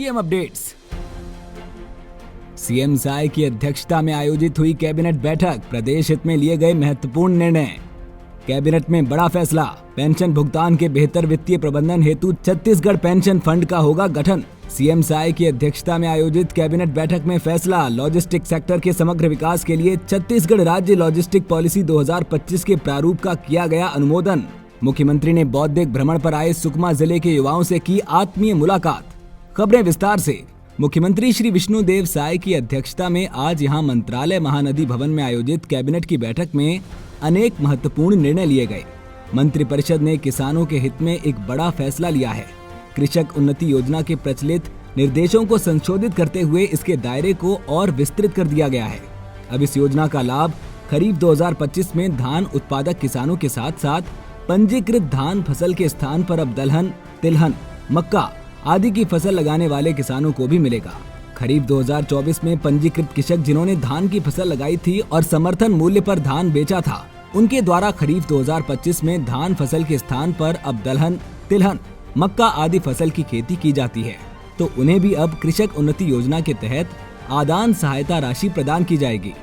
CM updates. CM Sai की अध्यक्षता में आयोजित हुई कैबिनेट बैठक, प्रदेश हित में लिए गए महत्वपूर्ण निर्णय। कैबिनेट में बड़ा फैसला, पेंशन भुगतान के बेहतर वित्तीय प्रबंधन हेतु छत्तीसगढ़ पेंशन फंड का होगा गठन। सीएम साय की अध्यक्षता में आयोजित कैबिनेट बैठक में फैसला, लॉजिस्टिक सेक्टर के समग्र विकास के लिए छत्तीसगढ़ राज्य लॉजिस्टिक पॉलिसी 2025 के प्रारूप का किया गया अनुमोदन। मुख्यमंत्री ने बौद्धिक भ्रमण पर आए सुकमा जिले के युवाओं से की आत्मीय मुलाकात। खबरें विस्तार से। मुख्यमंत्री श्री विष्णुदेव साय की अध्यक्षता में आज यहां मंत्रालय महानदी भवन में आयोजित कैबिनेट की बैठक में अनेक महत्वपूर्ण निर्णय लिए गए। मंत्रिपरिषद ने किसानों के हित में एक बड़ा फैसला लिया है। कृषक उन्नति योजना के प्रचलित निर्देशों को संशोधित करते हुए इसके दायरे को और विस्तृत कर दिया गया है। अब इस योजना का लाभ खरीफ 2025 में धान उत्पादक किसानों के साथ साथ पंजीकृत धान फसल के स्थान पर अब दलहन, तिलहन, मक्का आदि की फसल लगाने वाले किसानों को भी मिलेगा। खरीफ 2024 में पंजीकृत कृषक जिन्होंने धान की फसल लगाई थी और समर्थन मूल्य पर धान बेचा था, उनके द्वारा खरीफ 2025 में धान फसल के स्थान पर अब दलहन, तिलहन, मक्का आदि फसल की खेती की जाती है, तो उन्हें भी अब कृषक उन्नति योजना के तहत आदान सहायता राशि प्रदान की जाएगी।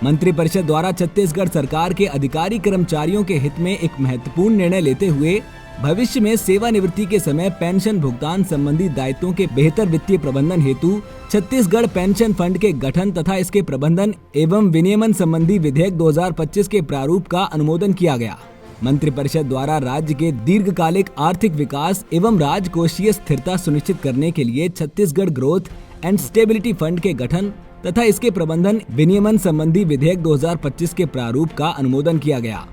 मंत्रिपरिषद द्वारा छत्तीसगढ़ सरकार के अधिकारी कर्मचारियों के हित में एक महत्वपूर्ण निर्णय लेते हुए भविष्य में सेवानिवृत्ति के समय पेंशन भुगतान संबंधी दायित्वों के बेहतर वित्तीय प्रबंधन हेतु छत्तीसगढ़ पेंशन फंड के गठन तथा इसके प्रबंधन एवं विनियमन संबंधी विधेयक 2025 के प्रारूप का अनुमोदन किया गया। मंत्रिपरिषद द्वारा राज्य के दीर्घकालिक आर्थिक विकास एवं राजकोषीय स्थिरता सुनिश्चित करने के लिए Chhattisgarh growth and stability fund के गठन तथा इसके प्रबंधन विनियमन संबंधी विधेयक 2025 के प्रारूप का अनुमोदन किया गया।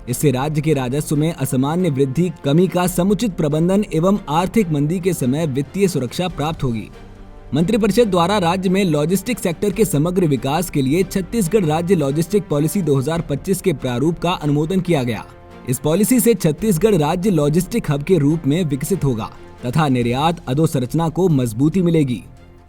इससे राज्य के राजस्व में असामान्य वृद्धि, कमी का समुचित प्रबंधन एवं आर्थिक मंदी के समय वित्तीय सुरक्षा प्राप्त होगी। मंत्रिपरिषद द्वारा राज्य में लॉजिस्टिक सेक्टर के समग्र विकास के लिए छत्तीसगढ़ राज्य लॉजिस्टिक पॉलिसी 2025 के प्रारूप का अनुमोदन किया गया। इस पॉलिसी से छत्तीसगढ़ राज्य लॉजिस्टिक हब के रूप में विकसित होगा तथा निर्यात अधोसंरचना को मजबूती मिलेगी।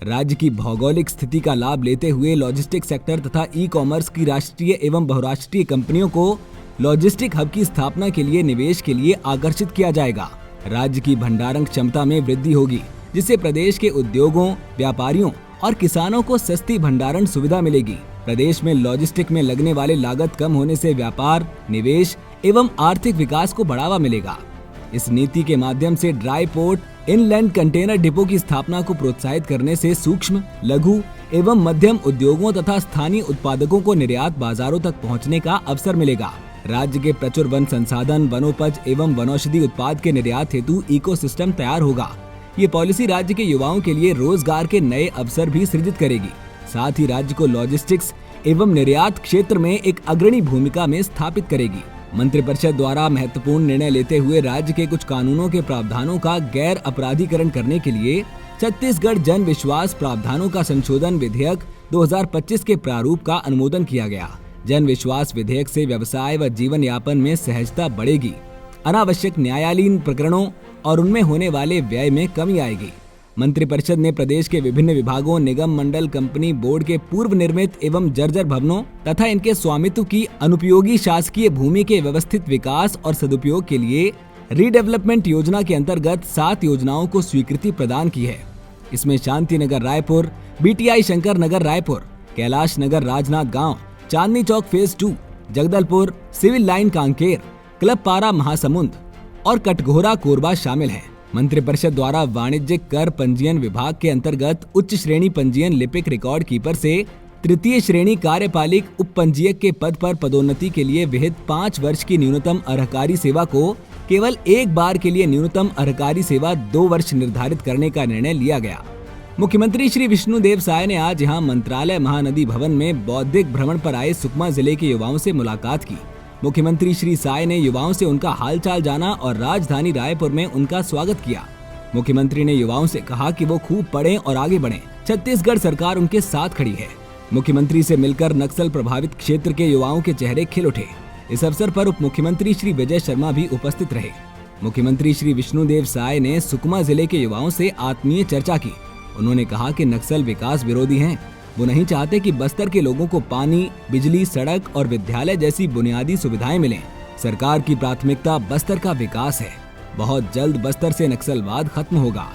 राज्य की भौगोलिक स्थिति का लाभ लेते हुए लॉजिस्टिक सेक्टर तथा ई कॉमर्स की राष्ट्रीय एवं बहुराष्ट्रीय कंपनियों को लॉजिस्टिक हब की स्थापना के लिए निवेश के लिए आकर्षित किया जाएगा। राज्य की भंडारण क्षमता में वृद्धि होगी, जिससे प्रदेश के उद्योगों, व्यापारियों और किसानों को सस्ती भंडारण सुविधा मिलेगी। प्रदेश में लॉजिस्टिक में लगने वाले लागत कम होने से व्यापार, निवेश एवं आर्थिक विकास को बढ़ावा मिलेगा। इस नीति के माध्यम से dry port, inland container depot की स्थापना को प्रोत्साहित करने से सूक्ष्म, लघु एवं मध्यम उद्योगों तथा स्थानीय उत्पादकों को निर्यात बाजारों तक पहुंचने का अवसर मिलेगा। राज्य के प्रचुर वन संसाधन, वनोपज एवं वनौषधि उत्पाद के निर्यात हेतु इकोसिस्टम तैयार होगा। ये पॉलिसी राज्य के युवाओं के लिए रोजगार के नए अवसर भी सृजित करेगी। साथ ही राज्य को लॉजिस्टिक्स एवं निर्यात क्षेत्र में एक अग्रणी भूमिका में स्थापित करेगी। मंत्रिपरिषद द्वारा महत्वपूर्ण निर्णय लेते हुए राज्य के कुछ कानूनों के प्रावधानों का गैर अपराधीकरण करने के लिए छत्तीसगढ़ जन विश्वास प्रावधानों का संशोधन विधेयक 2025 के प्रारूप का अनुमोदन किया गया। जन विश्वास विधेयक से व्यवसाय व जीवन यापन में सहजता बढ़ेगी, अनावश्यक न्यायालयीन प्रकरणों और उनमें होने वाले व्यय में कमी आएगी। मंत्रिपरिषद ने प्रदेश के विभिन्न विभागों, निगम, मंडल, कंपनी, बोर्ड के पूर्व निर्मित एवं जर्जर भवनों तथा इनके स्वामित्व की अनुपयोगी शासकीय भूमि के व्यवस्थित विकास और सदुपयोग के लिए रीडेवलपमेंट योजना के अंतर्गत 7 योजनाओं को स्वीकृति प्रदान की है। इसमें Shanti Nagar Raipur, BTI Shankar Nagar Raipur, Kailash Nagar Rajnandgaon, Chandni Chowk phase 2, Jagdalpur, civil line Kanker, club Para Mahasamund और कटघोरा कोरबा शामिल हैं। मंत्रिपरिषद द्वारा वाणिज्यिक कर पंजीयन विभाग के अंतर्गत उच्च श्रेणी पंजीयन लिपिक रिकॉर्ड कीपर से तृतीय श्रेणी कार्यपालिक उप पंजीयक के पद पर पदोन्नति के लिए विहित 5 वर्ष की न्यूनतम अर्हकारी सेवा को केवल एक बार के लिए न्यूनतम अर्हकारी सेवा 2 वर्ष निर्धारित करने का निर्णय लिया गया। मुख्यमंत्री श्री विष्णुदेव साय ने आज यहां मंत्रालय महानदी भवन में बौद्धिक भ्रमण पर आए सुकमा जिले के युवाओं से मुलाकात की। मुख्यमंत्री श्री साय ने युवाओं से उनका हालचाल जाना और राजधानी रायपुर में उनका स्वागत किया। मुख्यमंत्री ने युवाओं से कहा कि वो खूब पढ़ें और आगे बढ़ें। छत्तीसगढ़ सरकार उनके साथ खड़ी है। मुख्यमंत्री से मिलकर नक्सल प्रभावित क्षेत्र के युवाओं के चेहरे खिल उठे। इस अवसर पर उप मुख्यमंत्री श्री विजय शर्मा भी उपस्थित रहे। मुख्यमंत्री श्री विष्णुदेव साय ने सुकमा जिले के युवाओं से आत्मीय चर्चा की। उन्होंने कहा कि नक्सल विकास विरोधी हैं। वो नहीं चाहते कि बस्तर के लोगों को पानी, बिजली, सड़क और विद्यालय जैसी बुनियादी सुविधाएं मिलें। सरकार की प्राथमिकता बस्तर का विकास है। बहुत जल्द बस्तर से नक्सलवाद खत्म होगा।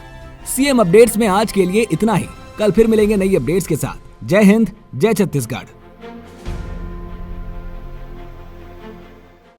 सीएम अपडेट्स में आज के लिए इतना ही। कल फिर मिलेंगे नई अपडेट्स के साथ। जय हिंद, जय छत्तीसगढ़।